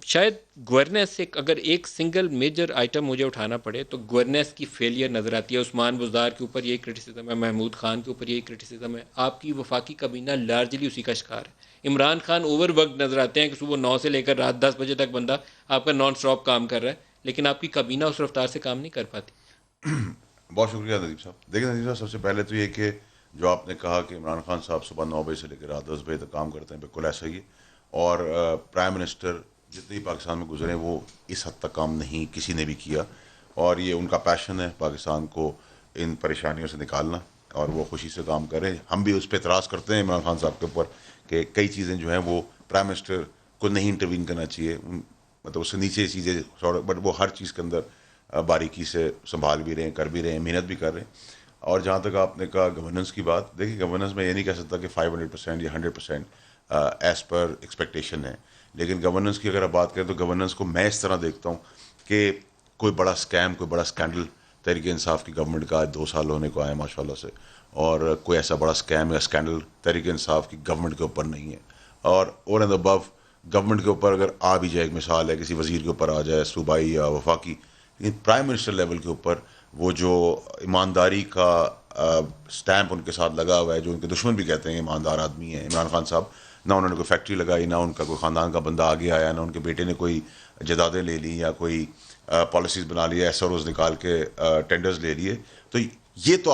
शायद गवर्नेंस एक अगर एक सिंगल मेजर आइटम मुझे उठाना पड़े तो गवर्नेंस की फेलियर नज़र आती है। उस्मान बुज़दार के ऊपर यही क्रिटिसिज्म है, महमूद खान के ऊपर यही क्रिटिसिज्म है। आपकी वफाकी काबीना लार्जली उसी का शिकार है। इमरान खान ओवर वर्क नज़र आते हैं कि सुबह 9 से लेकर रात 10 बजे तक बंदा आपका नॉन स्टॉप काम कर रहा है, लेकिन आपकी काबीना उस रफ्तार से काम नहीं कर पाती। बहुत शुक्रिया नदीम साहब। देखिए नदीम साहब, सबसे पहले तो ये कि जो आपने कहा कि इमरान खान साहब सुबह 9 बजे से लेकर रात 10 बजे तक काम करते हैं, बिल्कुल ऐसा ही है। और प्राइम मिनिस्टर जितने भी पाकिस्तान में गुजरे वो इस हद तक काम नहीं किसी ने भी किया, और ये उनका पैशन है पाकिस्तान को इन परेशानियों से निकालना, और वो खुशी से काम कर रहे हैं। हम भी उस पर एतराज़ करते हैं इमरान खान साहब के ऊपर कि कई चीज़ें जो हैं वो प्राइम मिनिस्टर को नहीं इंटरवीन करना चाहिए, मतलब उससे नीचे चीज़ें, बट वो हर चीज़ के अंदर बारीकी से संभाल भी रहे हैं, कर भी रहे हैं, मेहनत भी कर रहे हैं। और जहाँ तक आपने कहा गवर्नेंस की बात, देखिए गवर्नेंस में ये नहीं कह सकता कि 500% या 100% एज़ पर एक्सपेक्टेशन है, लेकिन गवर्नेंस की अगर आप बात करें तो गवर्नेंस को मैं इस तरह देखता हूँ कि कोई बड़ा स्कैम, कोई बड़ा स्कैंडल तहरीक इंसाफ की गवर्नमेंट का आज 2 साल होने को आया माशाल्लाह से, और कोई ऐसा बड़ा स्कैम या स्कैंडल तहरीक इंसाफ की गवर्नमेंट के ऊपर नहीं है। और ओवर एंड अबव गवर्नमेंट के ऊपर अगर आ भी जाए, एक मिसाल है किसी वजीर के ऊपर आ जाए, सूबाई या वफाकी, लेकिन प्राइम मिनिस्टर लेवल के ऊपर वो जो ईमानदारी का स्टैंप उनके साथ लगा हुआ है, जो उनके दुश्मन भी कहते हैं ईमानदार आदमी है इमरान खान साहब, ना उन्होंने कोई फैक्ट्री लगाई, ना उनका कोई ख़ानदान का बंदा आगे आया, ना उनके बेटे ने कोई जदादें ले ली या कोई पॉलिसीज़ बना ली, एस आर ओज़ निकाल के टेंडर्स ले लिए। तो ये तो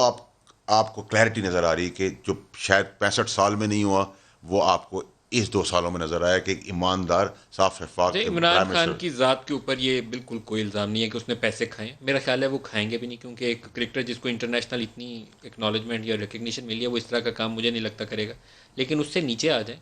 आपको क्लैरिटी नज़र आ रही है कि जो शायद 65 साल में नहीं हुआ वो आपको इस 2 सालों में नज़र आया कि एक ईमानदार साफ शफाफ इमरान प्राइम खान मिनिस्टर। की ज़ात के ऊपर ये बिल्कुल कोई इल्ज़ाम नहीं है कि उसने पैसे खाए। मेरा ख्याल है वो खाएंगे भी नहीं, क्योंकि एक क्रिकेटर जिसको इंटरनेशनल इतनी एक्नॉलेजमेंट या रिकग्निशन मिली है वो इस तरह का काम मुझे नहीं लगता करेगा। लेकिन उससे नीचे आ जाए,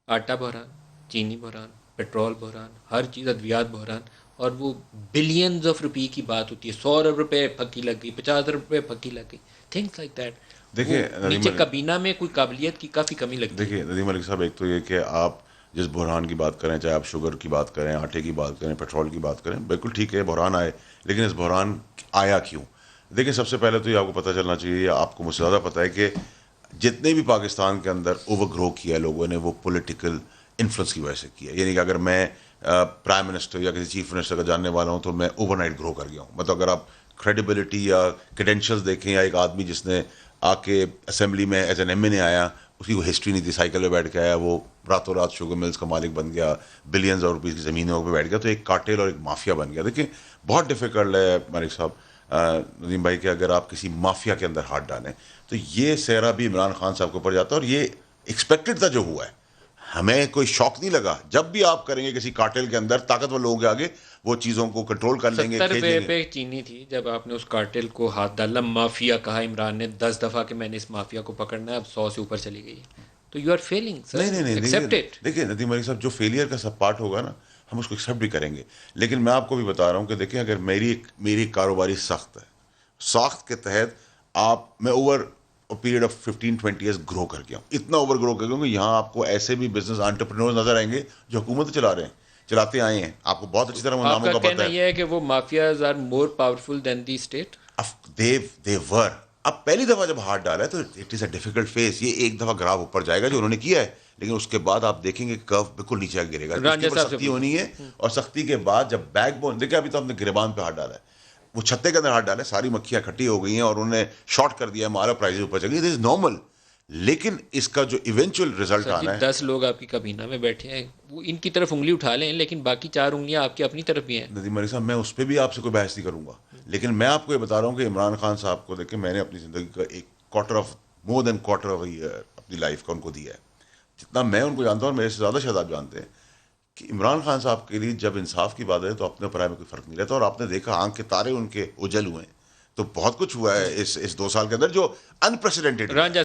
आटा बहरान, चीनी बहरान, पेट्रोल बहरान, हर चीज़, अद्वियात बहरान, और वो बिलियंस ऑफ रुपये की बात होती है, 100 अरब रुपये फकी लग गई, 50 अरब रुपये फकी लग गई, थिंग्स लाइक दैट। वो देखिए नदीम नीचे मलिक काबीना में कोई काबिलियत की काफ़ी कमी लगती है। देखिए नदीम मलिक साहब, एक तो ये कि आप जिस बहरान की बात करें, चाहे आप शुगर की बात करें, आटे की बात करें, पेट्रोल की बात करें, बिल्कुल ठीक है बहरान आए, लेकिन इस बहरान आया क्यों? देखिए सबसे पहले तो ये आपको पता चलना चाहिए, या आपको मुझसे ज़्यादा पता है कि जितने भी पाकिस्तान के अंदर ओवरग्रो किया है लोगों ने, वो पॉलिटिकल इन्फ्लुएंस की वजह से किया है। यानी कि अगर मैं प्राइम मिनिस्टर या किसी चीफ मिनिस्टर का जानने वाला हूँ तो मैं ओवरनाइट ग्रो कर गया हूँ। मतलब अगर आप क्रेडिबिलिटी या क्रेडेंशियल्स देखें, या एक आदमी जिसने आके असेंबली में एज एन एम आया, उसकी कोई हिस्ट्री नहीं थी, साइकिल पे बैठ के आया, वो रातों रात शुगर मिल्स का मालिक बन गया, बिलियंस ऑफ रुपीज़ की ज़मीनों पर बैठ गया, तो एक कार्टेल और एक माफिया बन गया। देखिए बहुत डिफ़िकल्ट है मालिक साहब, नदीम भाई, कि अगर आप किसी माफिया के अंदर हाथ डालें तो ये सेहरा भी इमरान खान साहब के ऊपर जाता है, और ये एक्सपेक्टेड था जो हुआ है, हमें कोई शौक नहीं लगा। जब भी आप करेंगे किसी कार्टेल के अंदर ताकतवर लोगों के आगे, वो चीज़ों को कंट्रोल कर लेंगे, 70 रुपये खेल लेंगे। पे चीनी थी जब आपने उस कार्टेल को हाथ डाला, माफिया कहा इमरान ने 10 दफ़ा कि मैंने इस माफिया को पकड़ना है, अब 100 से ऊपर चली गई है। तो यू आर फेलिंग नहीं नहीं सर, नहीं देखिए, एक्सेप्ट इट। देखिए नदीम मलिक साहब, जो फेलियर का सब पार्ट होगा ना, हम उसको एक्सेप्ट भी करेंगे। लेकिन मैं आपको भी बता रहा हूँ कि देखिए, अगर मेरी कारोबारी सख्त है, साख्त के तहत मैं over period of 15-20 years grow कर गया हूँ, इतना ओवर ग्रो कर गया हूँ कि यहाँ आपको ऐसे भी बिजनेस एंटरप्रेन्योर्स नजर आएंगे जो हुकूमत चला रहे हैं, चलाते आए हैं, आपको बहुत अच्छी तरह वो नामों आपका का पता कहना है। यह है कि वो mafias are more powerful than the state? They were. अब पहली दफा जब हाथ डाला है तो it is a difficult face, ये एक दफा ग्राफ ऊपर जाएगा जो उन्होंने किया है, लेकिन उसके बाद आप देखेंगे कर्व बिल्कुल नीचे आके गिरेगा, उसके रांझा ऊपर साहब से सख्ती पूछो। होनी है। और सख्ती के बाद जब बैकबोन, देखिए अभी तो हमने गिरबान पे हाथ डाला है, वो छत्ते के अंदर हाथ डाला है, सारी मक्खियां इकट्ठी हो गई हैं और उन्होंने शॉर्ट कर दिया, हमारा प्राइस ऊपर चल गई, दिस इज नॉर्मल। लेकिन इसका जो इवेंचुअल रिजल्ट सर जी, आना है। 10 लोग आपकी काबीना में बैठे हैं, वो इनकी तरफ उंगली उठा लें, लेकिन बाकी 4 उंगलियां आपकी अपनी तरफ भी हैं। नदीम मलिक साहब, मैं उस पर भी आपसे कोई बहस नहीं करूंगा, लेकिन मैं आपको ये बता रहा हूँ कि इमरान खान साहब को देखिए, मैंने अपनी ज़िंदगी का एक quarter of more than quarter of अपनी लाइफ का उनको दिया है। जितना मैं उनको जानता हूँ, और मेरे से ज़्यादा शायद आप जानते हैं कि इमरान खान साहब के लिए जब इंसाफ की बात है तो अपने पराये में कोई फ़र्क नहीं रहता, और आपने देखा आंख के तारे उनके उजल हुए हैं। तो बहुत कुछ हुआ है इस 2 साल के अंदर जो अनप्रेसिडेंटेड हुआ है। रांझा